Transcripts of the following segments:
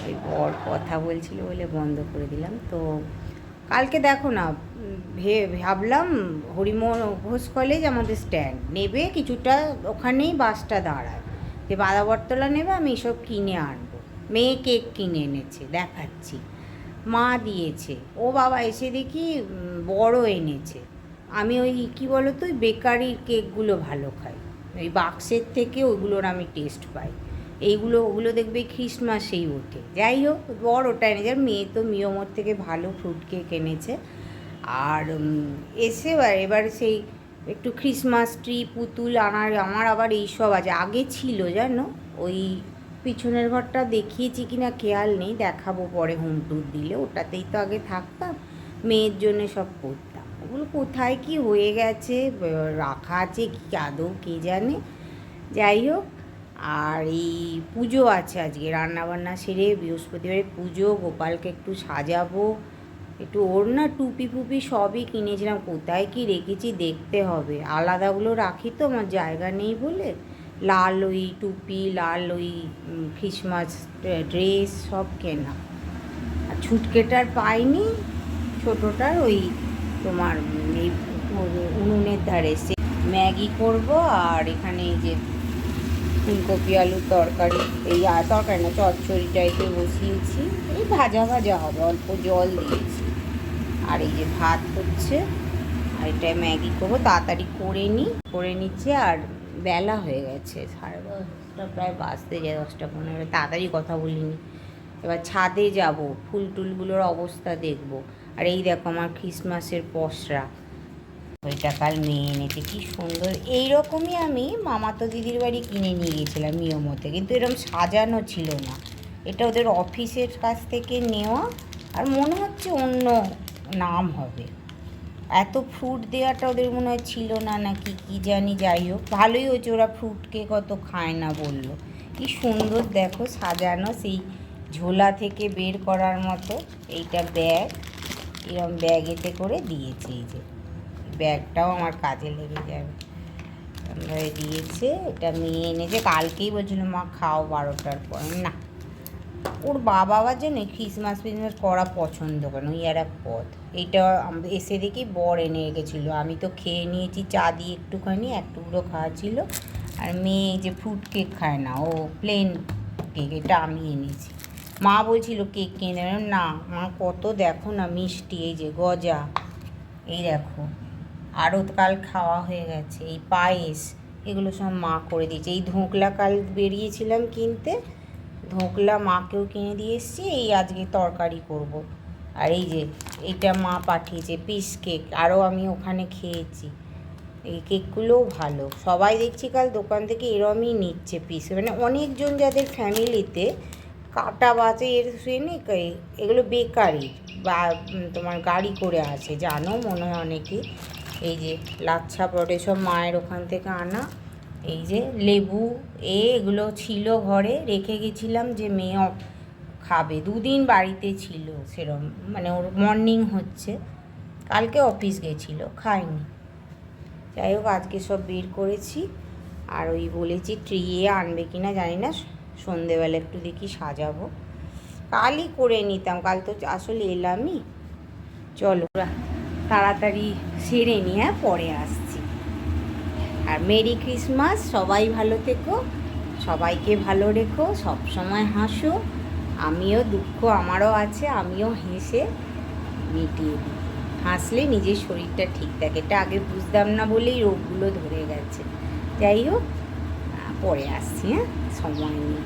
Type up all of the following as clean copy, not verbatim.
ওই বর কথা বলছিল বলে বন্ধ করে দিলাম। তো কালকে দেখো না, ভাবলাম হরিমোহন ঘোষ কলেজ আমাদের স্ট্যান্ড নেবে কিছুটা, ওখানেই বাসটা দাঁড়ায়, যে বাদাবরতলা নেবে, আমি এসব কিনে আনবো। মেয়ে কেক কিনে এনেছে, দেখাচ্ছি, মা দিয়েছে, ও বাবা এসে দেখি বড় এনেছে। আমি ওই কী বলো তো, ওই বেকারির কেকগুলো ভালো খাই, ওই বাক্সের থেকে ওইগুলোর আমি টেস্ট পাই। ওগুলো দেখবে খ্রিসমাসেই ওঠে। যাই হোক, বড় ওটা এনেছে, আর মেয়ে তো মিয়মোর থেকে ভালো ফ্রুট কেক এনেছে। আর এসে এবার সেই একটু ক্রিসমাস ট্রি পুতুল আমার আবার এইসব আছে, আগে ছিল জানো, ওই পিছনের ঘরটা দেখিয়েছি কি না খেয়াল নেই, দেখাবো পরে হোম ট্যুর দিলে। ওটাতেই তো আগে থাকতাম, মেয়ের জন্যে সব করতাম। ওগুলো কোথায় কি হয়ে গেছে, রাখা আছে কি আদৌ কে জানে। যাই হোক, আর এই পুজো আছে আজকে, রান্নাবান্না সেরে বৃহস্পতিবারে পুজো, গোপালকে একটু সাজাবো, একটু ওর না টুপি ফুপি সবই কিনেছিলাম, কোথায় কি রেখেছি দেখতে হবে। আলাদাগুলো রাখি তো, আমার জায়গা নেই বলে। লাল ওই টুপি, লাল ওই ক্রিসমাস ড্রেস সব কেনা। আর ছুটকেটার পাইনি, ছোটোটার ওই তোমার এই উনুনের ধারে সে ম্যাগি করব। আর এখানে এই যে ফুলকপি আলুর তরকারি, এই তরকারি না, চচ্চড়ি টাইপের বসিয়েছি, এই ভাজা ভাজা হবে, অল্প জল দিয়েছি। আর এই যে ভাত হচ্ছে, আর এটা ম্যাগি করবো, তাড়াতাড়ি করে নিচ্ছে। আর বেলা হয়ে গেছে, 10:30 প্রায় বাজতে যায়, 10:15, তাড়াতাড়ি কথা বলিনি। এবার ছাদে যাব, ফুল টুলগুলোর অবস্থা দেখব। আর এই দেখো আমার ক্রিসমাসের পসরা, ওইটা কাল মেয়ে এনেছে, কি সুন্দর। এইরকমই আমি মামাতো দিদির বাড়ি কিনে নিয়ে গেছিলাম মিয়মোতে, কিন্তু এরকম সাজানো ছিল না। এটা ওদের অফিসের কাছ থেকে নেওয়া, আর মনে হচ্ছে অন্য নাম হবে। এত ফ্রুট দেওয়াটা ওদের মনে হয় ছিল না, নাকি কি জানি। যাই হোক, ভালোই হয়েছে, ওরা ফ্রুট কেক অত খায় না বললো। কি সুন্দর দেখো সাজানো, সেই ঝোলা থেকে বের করার মতো। এইটা ব্যাগ, এরকম ব্যাগেতে করে দিয়েছে। এই যে ব্যাগটাও আমার কাজে লেগে যাবে, দিয়েছে। এটা মেয়ে এনেছে, কালকেই বলছিল মা খাও 12টার পর। না, ওর বাবা আবার জন্য ক্রিসমাস ফিসমাস করা পছন্দ করে, ওই আর এক পথ। এইটা এসে দেখি বর এনে রেখেছিলো, আমি তো খেয়ে নিয়েছি চা দিয়ে একটুখানি, এক টুকরো খাওয়া ছিল। আর মেয়ে যে ফ্রুট কেক খায় না, ও প্লেন কেক, এটা আমি এনেছি। মা বলছিল কেক কিনে দেবে, না মা কত দেখো না মিষ্টি, এই যে গজা, এই দেখো, আরও কাল খাওয়া হয়ে গেছে। এই পায়েস, এগুলো সব মা করে দিয়েছে। এই ধোকলা কাল বেরিয়েছিলাম কিনতে, ধোকলা মাকেও কিনে দিয়ে এসেছি, এই আজকে তরকারি করব। আর এই যে এইটা মা পাঠিয়েছে পিস কেক, আরও আমি ওখানে খেয়েছি। এই কেকগুলোও ভালো, সবাই দেখছি কাল দোকান থেকে এরমই নিচ্ছে পিস, মানে অনেকজন যাদের ফ্যামিলিতে কাটা বাজে এর শুনে, এগুলো বেকারি বা তোমার গাড়ি করে আসে, জানো মনে হয় অনেকেই। এই যে লাচ্ছা পরোটা সব মায়ের ওখান থেকে আনা। এই যে লেবু, এগুলো ছিল ঘরে, রেখে গেছিলাম যে মেয়ে খাবে, 2 দিন বাড়িতে ছিল সেরম, মানে ওর মর্নিং হচ্ছে, কালকে অফিস গেছিলো, খায়নি। যাই হোক, আজকে সব বের করেছি। আর ওই বলেছি ট্রিয়ে আনবে কি না জানি না, সন্ধেবেলা একটু দেখি সাজাবো, কালই করে নিতাম, কাল তো আসলে এলামই। চলো তাড়াতাড়ি সেরে নিয়ে, হ্যাঁ পরে আসছি। আর মেরি ক্রিসমাস, সবাই ভালো থেকো, সবাইকে ভালো রেখো, সব সময় হাসো। আমিও দুঃখ আমারও আছে, আমিও হেসে মিটিয়ে দিই। হাসলে নিজের শরীরটা ঠিক থাকে, এটা আগে বুঝতাম না বলেই রোগগুলো ধরে গেছে। যাই হোক, পরে আসছি, হ্যাঁ সময় নেই।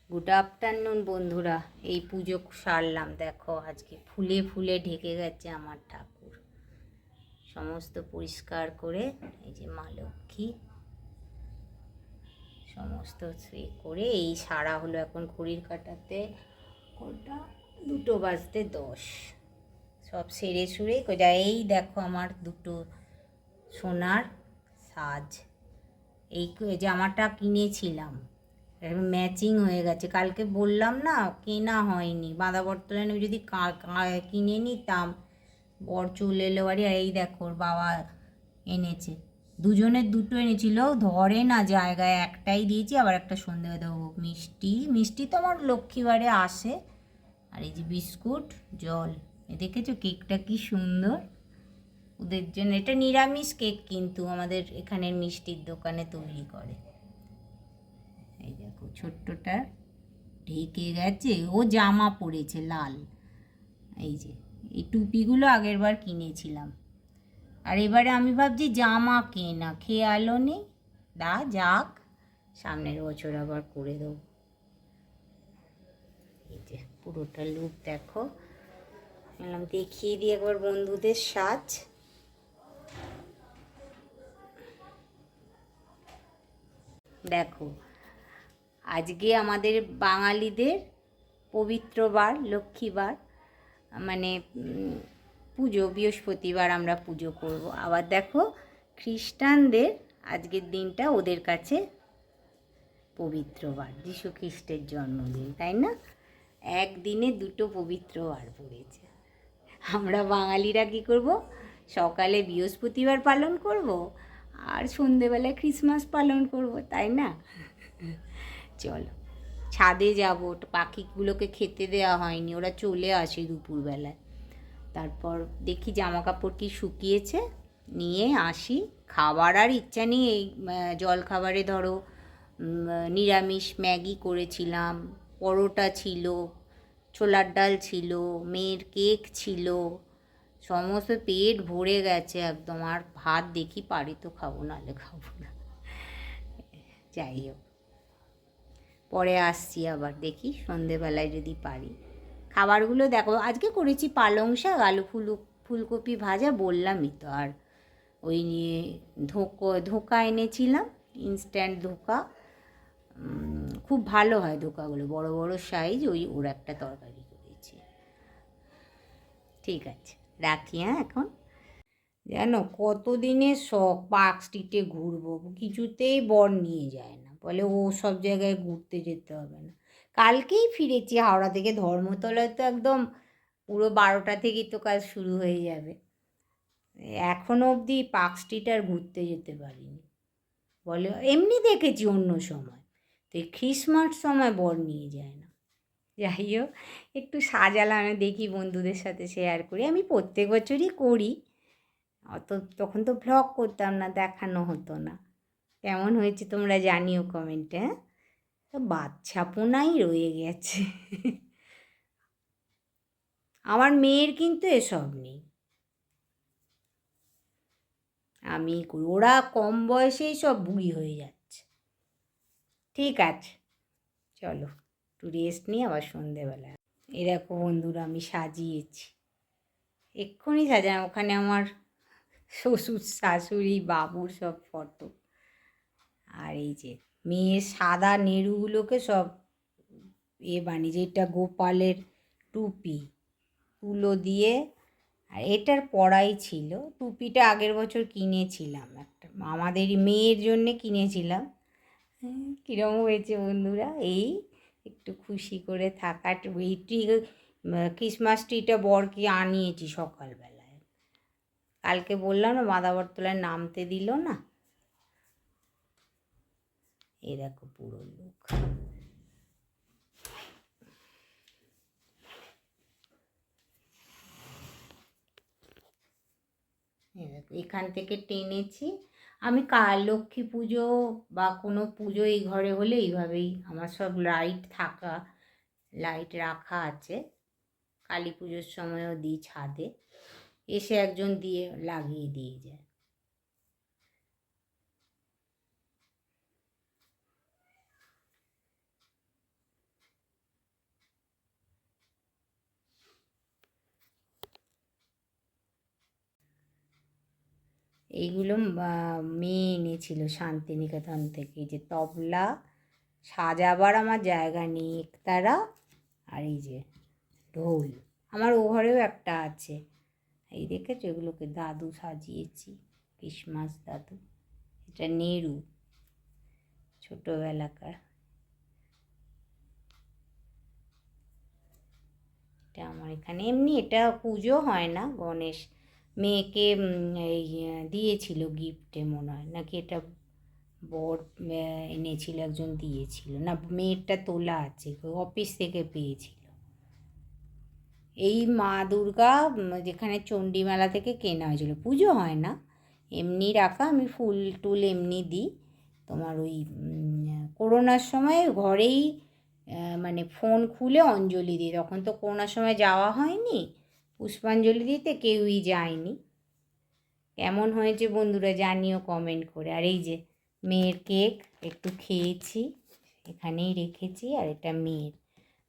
গুড আফটারনুন বন্ধুরা, এই পুজো সারলাম, দেখো আজকে ফুলে ফুলে ঢেকে গেছে আমার ঠাকুর, সমস্ত পরিষ্কার করে। এই যে মা লক্ষ্মী, সমস্ত করে এই সারা হলো। এখন ঘড়ির কাঁটাতে কোনটা 2:10 সব সেরে সুরে যা। এই দেখো আমার 2 সোনার সাজ, এই জামাটা কিনেছিলাম, ম্যাচিং হয়ে গেছে। কালকে বললাম না কেনা হয়নি, বাঁধাবর্তলে আমি যদি কিনে নিতাম। বর চলে এলো বাড়ি, আর এই দেখো ওর বাবা এনেছে দুজনের দুটো এনেছিল, ধরে না জায়গায়, একটাই দিয়েছি, আবার একটা সন্ধ্যেবেলা দেবো। মিষ্টি মিষ্টি তো আমার লক্ষ্মীবারে আসে। আর এই যে বিস্কুট, জল। এ দেখেছো কেকটা কি সুন্দর ওদের জন্য। এটা নিরামিষ কেক, কিন্তু আমাদের এখানের মিষ্টির দোকানে তৈরি করে। এই দেখো ছোট্টটা ঢেকে গেছে, ও জামা পরেছে লাল। এই যে এই টুপিগুলো আগের বার কিনেছিলাম, আর এবারে আমি ভাবছি জামা কেনা, খেয়ালও নেই। যাক, সামনের বছর আবার করে দেবো। এই যে পুরোটা লুক দেখো, এলাম দেখিয়ে দিই একবার বন্ধুদের সাজ। দেখো আজকে আমাদের বাঙালিদের পবিত্র বার, লক্ষ্মীবার, মানে পুজো, বৃহস্পতিবার আমরা পুজো করব। আবার দেখো খ্রিস্টানদের আজকের দিনটা ওদের কাছে পবিত্র বার, যীশু খ্রিস্টের জন্মদিন, তাই না? একদিনে দুটো পবিত্র বার পড়েছে। আমরা বাঙালিরা কী করব, সকালে বৃহস্পতিবার পালন করব আর সন্ধেবেলায় ক্রিসমাস পালন করব, তাই না? চলো ছাদে যাব, পাখিগুলোকে খেতে দেওয়া হয়নি, ওরা চলে আসে দুপুরবেলায়। তারপর দেখি জামা কাপড় কি শুকিয়েছে, নিয়ে আসি। খাবার আর ইচ্ছা নেই, এই জল খাবারে ধরো নিরামিষ ম্যাগি করেছিলাম, পরোটা ছিল, ছোলার ডাল ছিল, মেয়ের কেক ছিল, সমস্ত পেট ভরে গেছে একদম। আর ভাত দেখি পারি তো খাবো, নাহলে খাবো না। যাই হোক, পরে আসছি আবার, দেখি সন্ধেবেলায় যদি পারি। খাবারগুলো দেখো, আজকে করেছি পালং শাক, আলু ফুলকপি ভাজা, বললামই তো। আর ওই নিয়ে ধোকা এনেছিলাম, ইনস্ট্যান্ট ধোকা, খুব ভালো হয় ধোকাগুলো, বড় বড় সাইজ, ওর একটা তরকারি করেছি। ঠিক আছে, রাখি হ্যাঁ এখন। জানো কতদিনের শখ পার্ক স্ট্রিটে ঘুরবো, কিছুতেই বর নিয়ে যায় না, বলে ও সব জায়গায় ঘুরতে যেতে হবে না। কালকেই ফিরেছি হাওড়া থেকে, ধর্মতলায় তো একদম পুরো 12টা থেকেই তো কাজ শুরু হয়ে যাবে। এখনও অবধি পার্ক স্ট্রিট আর ঘুরতে যেতে পারিনি। বলে এমনি দেখেছি অন্য সময়, তো এই ক্রিসমাস সময় বর নিয়ে যায় না। যাই হোক, একটু সাজালাম, দেখি বন্ধুদের সাথে শেয়ার করি। আমি প্রত্যেক বছরই করি, অত তখন তো ভ্লগ করতাম না, দেখানো হতো না। কেমন হয়েছে তোমরা জানিও কমেন্টে। হ্যাঁ, তো বাচ্চাপোনাই রয়ে গেছে। আমার মেয়ের কিন্তু এসব নেই, আমি করি, ওরা কম বয়সেই সব বুড়ি হয়ে যাচ্ছে। ঠিক আছে, চলো একটু রেস্ট নিয়ে আবার সন্ধেবেলা। এরকম বন্ধুরা আমি সাজিয়েছি, এক্ষুনি সাজানো। ওখানে আমার শ্বশুর শাশুড়ি বাবুর সব ফটো, আর এই যে মেয়ের সাদা নেড়ুগুলোকে সব বানিয়েছে। এটা গোপালের টুপি, তুলো দিয়ে। আর এটার পরাই ছিল, টুপিটা আগের বছর কিনেছিলাম, একটা আমাদেরই মেয়ের জন্যে কিনেছিলাম। কীরকম হয়েছে বন্ধুরা? এই একটু খুশি করে থাকা। এই ক্রিসমাস ট্রিটা বরকে আনিয়েছি সকালবেলায়, কালকে বললাম না বাঁধাবরতলায় নামতে দিল না। এই দেখো পুরো লুক। এখান থেকে টেনেছি আমি। লক্ষ্মী পুজো বা কোনো পুজো এই ঘরে হলে এইভাবেই আমার সব লাইট রাখা আছে। কালী পুজোর সময়ও দিই ছাদে, এসে একজন দিয়ে লাগিয়ে দিয়ে যায়। এইগুলো মেয়ে এনেছিল শান্তিনিকেতন থেকে। যে তবলা, সাজাবার আমার জায়গা নেই, একতারা, আর এই যে ঢোল। আমার ও ঘরেও একটা আছে, এই দেখেছো, এগুলোকে দাদু সাজিয়েছি, ক্রিসমাস দাদু। এটা নেড়ু, ছোটোবেলাকার। এটা আমার এখানে এমনি, এটা পুজো হয় না, গণেশ মেয়েকে এই দিয়েছিল গিফটে মনে হয়, নাকি এটা বর এনেছিল, একজন দিয়েছিল, না মেয়েরটা তোলা আছে, অফিস থেকে পেয়েছিল। এই মা দুর্গা যেখানে চণ্ডীমেলা থেকে কেনা হয়েছিল, পুজো হয় না, এমনি রাখা। আমি ফুল টুল এমনি দিই। তোমার ওই করোনার সময় ঘরেই মানে ফোন খুলে অঞ্জলি দিই, তখন তো করোনার সময় যাওয়া হয়নি, পুষ্পাঞ্জলি দিতে কেউই যায়নি। কেমন হয়েছে বন্ধুরা জানিও কমেন্ট করে। আর এই যে মেয়ের কেক একটু খেয়েছি, এখানেই রেখেছি। আর এটা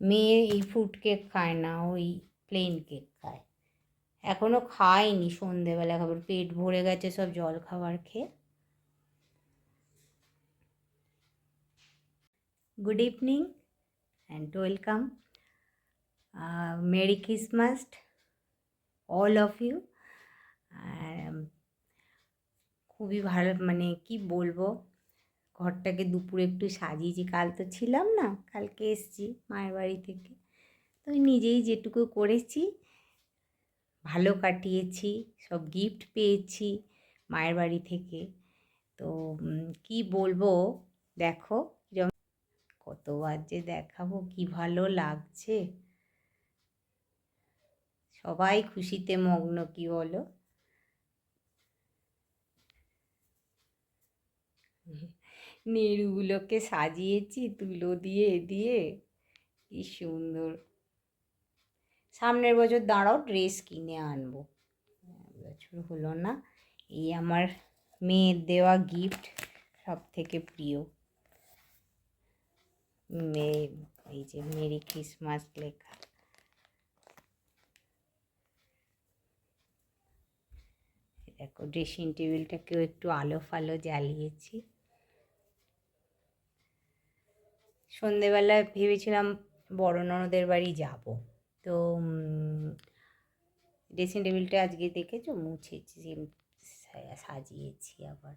মেয়ে এই ফ্রুট কেক খায় না, ওই প্লেন কেক খায়। এখনও খায়নি, সন্ধেবেলা খাবার, পেট ভরে গেছে সব জল খাবার খেয়ে। Good evening and welcome, merry Christmas all of you. খুবই ভালো, মানে কি বলবো, ঘরটাকে দুপুরে একটু সাজিয়েছি, কাল তো ছিলাম না, কালকে এসছি মায়ের বাড়ি থেকে, তো নিজেই যেটুকু করেছি ভালো কাটিয়েছি, সব গিফট পেয়েছি মায়ের বাড়ি থেকে। তো কি বলবো, দেখো কতবার যে দেখাবো, কি ভালো লাগছে, সবাই খুশিতে মগ্ন, কি বলো। নেড়ুগুলোকে সাজিয়েছি তুলো দিয়ে দিয়ে, কি সুন্দর। সামনের বছর দাঁড়াও ড্রেস কিনে আনবো, বছর হলো না। এই আমার মেয়ের দেওয়া গিফট, সব থেকে প্রিয়। মেয়ে, এই যে মেরি ক্রিসমাস লেখা। দেখো ড্রেসিং টেবিলটাকেও একটু আলো ফালো জ্বালিয়েছি। সন্ধেবেলা ভেবেছিলাম বড় ননদের বাড়ি যাব, তো ড্রেসিং টেবিলটা আজকে দেখেছো মুছেছি, সাজিয়েছি আবার।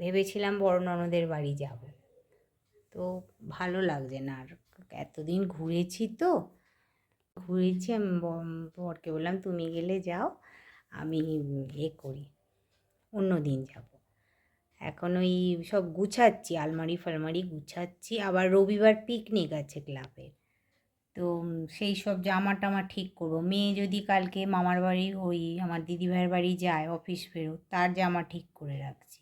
ভেবেছিলাম বড় ননদের বাড়ি যাব, তো ভালো লাগছে না আর, এতদিন ঘুরেছি তো ঘুরেছি। আমি বরকে বললাম তুমি গেলে যাও, আমি করি, অন্য দিন যাব। এখন ওই সব গুছাচ্ছি, আলমারি ফালমারি গুছাচ্ছি। আবার রবিবার পিকনিক আছে ক্লাবের, তো সেই সব জামা টামা ঠিক করবো। মেয়ে যদি কালকে মামার বাড়ি ওই আমার দিদিভাইয়ের বাড়ি যায় অফিস ফেরত, তার জামা ঠিক করে রাখছি।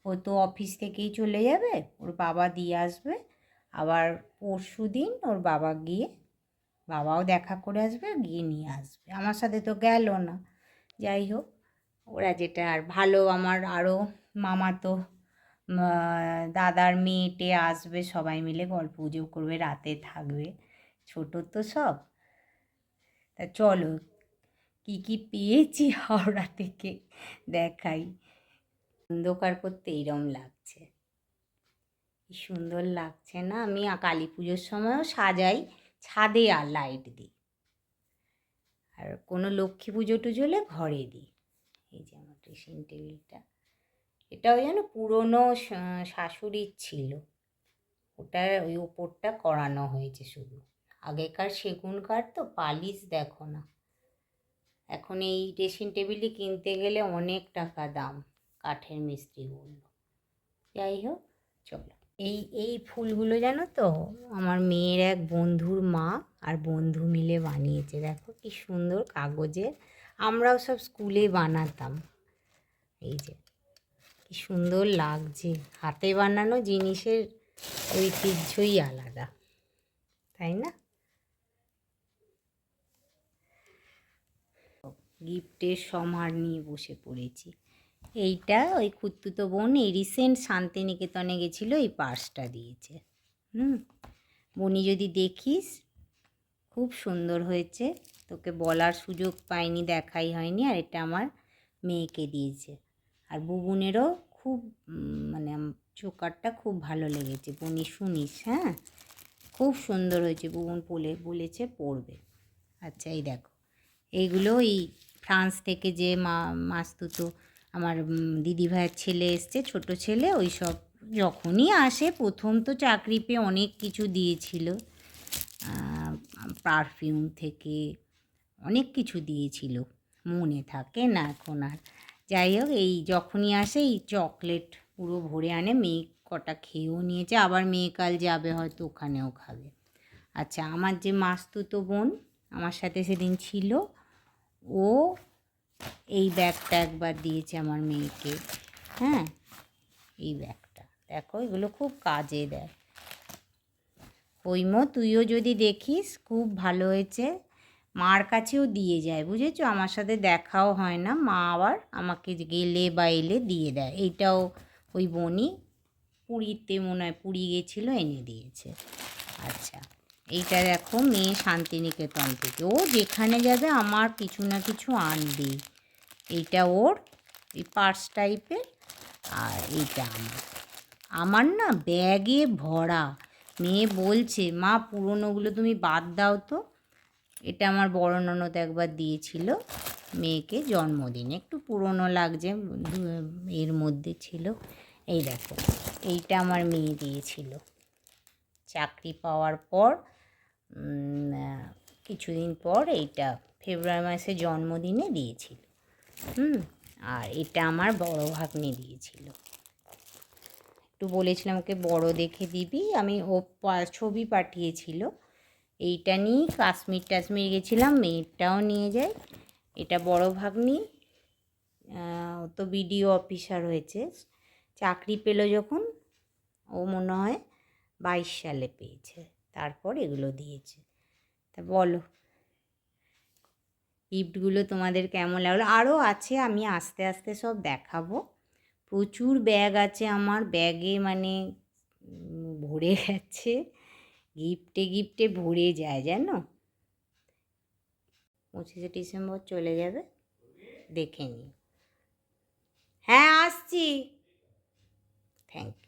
ও তো অফিস থেকেই চলে যাবে, ওর বাবা দিয়ে আসবে। আবার পরশু দিন ওর বাবা গিয়ে, বাবাও দেখা করে আসবে, গিয়ে নিয়ে আসবে। আমার সাথে তো গেল না, যাই হোক ওরা যেটা আর ভালো। আমার আরও মামাতো দাদার মেয়েটে আসবে, সবাই মিলে গল্প গুজব করবে, রাতে থাকবে, ছোটো তো সব। তা চলো কি কি পেয়েছি হাওড়া থেকে দেখাই। অন্ধকার করতে এইরম লাগছে, কি সুন্দর লাগছে না। আমি কালী পুজোর সময়ও সাজাই, ছাদে আর লাইট দিই, আর কোনো লক্ষ্মী পুজো টুজো হলে ঘরে দিই। এই যে আমার ড্রেসিং টেবিলটা, এটাও যেন পুরনো শাশুড়ির ছিল, ওটা ওই ওপরটা করানো হয়েছে শুধু। আগেকার সেগুন কাঠ তো, পালিশ দেখো না। এখন এই ড্রেসিং টেবিলটি কিনতে গেলে অনেক টাকা দাম, কাঠের মিস্ত্রি বলল। যাই হোক চলো, এই ফুলগুলো জানো তো আমার মেয়ের এক বন্ধুর মা আর বন্ধু মিলে বানিয়েছে, দেখো কি সুন্দর কাগজের। আমরাও সব স্কুলে বানাতাম। এই যে কি সুন্দর লাগছে, হাতে বানানো জিনিসের ঐতিহ্যই আলাদা, তাই না। গিফটের সমার নিয়ে বসে পড়েছি। এইটা ওই খুতুতো বোন এই রিসেন্ট শান্তিনিকেতনে গেছিলো, এই পার্সটা দিয়েছে। বনি যদি দেখিস, খুব সুন্দর হয়েছে, তোকে বলার সুযোগ পাইনি, দেখাই হয়নি। আর এটা আমার মেয়েকে দিয়েছে। আর বুবুনেরও খুব মানে চোকারটা খুব ভালো লেগেছে, বনি শুনিস, হ্যাঁ খুব সুন্দর হয়েছে, বুবুন বলেছে পড়বে। আচ্ছা এই দেখো, এইগুলো এই ফ্রান্স থেকে যে মাস্তুতো আমার দিদিভাইয়ের ছেলে এসছে, ছোট ছেলে, ওই সব যখনই আসে, প্রথম তো চাকরি পেয়ে অনেক কিছু দিয়েছিল, পারফিউম থেকে অনেক কিছু দিয়েছিল, মনে থাকে না এখন আর। যাই হোক, এই যখনই আসে এই চকলেট পুরো ভরে আনে, মেয়ে কটা খেয়েও নিয়েছে, আবার মেয়ে কাল যাবে হয়তো ওখানেও খাবে। আচ্ছা, আমার যে মাস্তুতো বোন আমার সাথে সেদিন ছিল, ও এই ব্যাগটা একবার দিয়েছে আমার মেয়েকে। হ্যাঁ, এই ব্যাগটা দেখো, এগুলো খুব কাজে দেয়। হৈমো, তুইও যদি দেখিস খুব ভালো হয়েছে। মার কাছেও দিয়ে যায়, বুঝেছো, আমার সাথে দেখাও হয় না, মা আবার আমাকে গেলে বা এলে দিয়ে দেয়। এইটাও ওই বোনই পুরীতে মনে হয়, পুরী গেছিলো, এনে দিয়েছে। আচ্ছা, এইটা দেখো, মেয়ে শান্তিনিকেতন থেকে, ও যেখানে যাবে আমার কিছু না কিছু আনবেই। এইটা ওর এই পার্স টাইপের, আর এইটা আমার না ব্যাগে ভরা। মেয়ে বলছে, মা পুরনোগুলো তুমি বাদ দাও তো। এটা আমার বড় ননদ একবার দিয়েছিল মেয়েকে জন্মদিনে, একটু পুরনো লাগছে, এর মধ্যে ছিল। এই দেখো, এইটা আমার মেয়ে দিয়েছিল চাকরি পাওয়ার পর, কিছুদিন পর, এইটা ফেব্রুয়ারি মাসে জন্মদিনে দিয়েছিল। আর এটা আমার বড় ভাগ্নে দিয়েছিল। একটু বলেছিলাম ওকে বড় দেখে দিবি, আমি ও ছবি পাঠিয়েছিল। এইটা নিয়েই কাশ্মীর টাশ্মীর গেছিলাম, মেয়েরটাও নিয়ে যাই। এটা বড় ভাগ্নি, ও তো বিডিও অফিসার হয়েছে, চাকরি পেলো যখন, ও মনে হয় 22 সালে পেয়েছে, তারপর এগুলো দিয়েছে। তা বলো, গিফটগুলো তোমাদের কেমন লাগলো? আরও আছে, আমি আস্তে আস্তে সব দেখাবো। প্রচুর ব্যাগ আছে আমার, ব্যাগে মানে ভরে গেছে, গিফটে গিফটে ভরে যায় জানো। 25শে ডিসেম্বর চলে যাবে, দেখে নিই। হ্যাঁ, আসছি। Thank you.